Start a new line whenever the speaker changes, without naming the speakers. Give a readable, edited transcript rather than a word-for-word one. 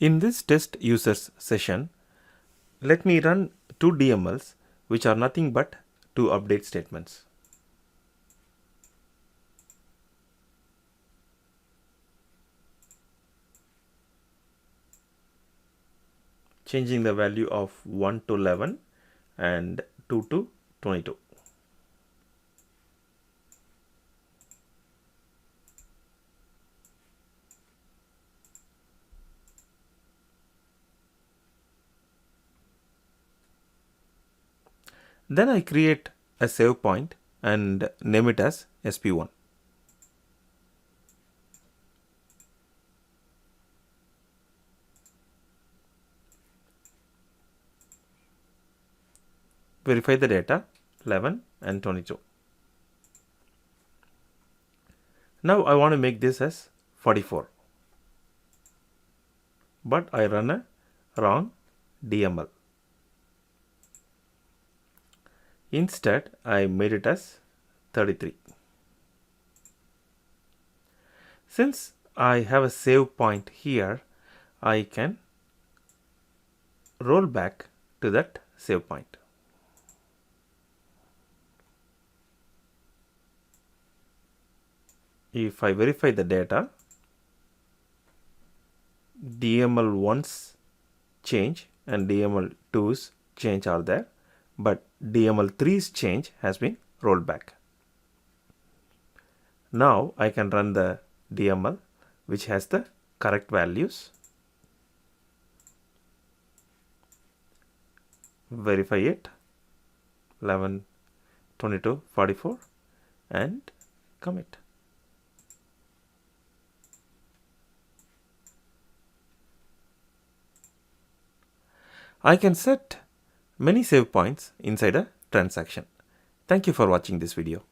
In this test users session, let me run two DMLs which are nothing but two update statements. Changing the value of 1 to 11 and 2 to 22. Then I create a save point and name it as SP1. Verify the data 11 and 22. Now I want to make this as 44, but I run a wrong DML. Instead, I made it as 33. Since I have a save point here, I can roll back to that save point. If I verify the data, DML1's change and DML2's change are there, but DML3's change has been rolled back. Now I can run the DML which has the correct values. Verify it 11, 22, 44 and commit. I can set many save points inside a transaction. Thank you for watching this video.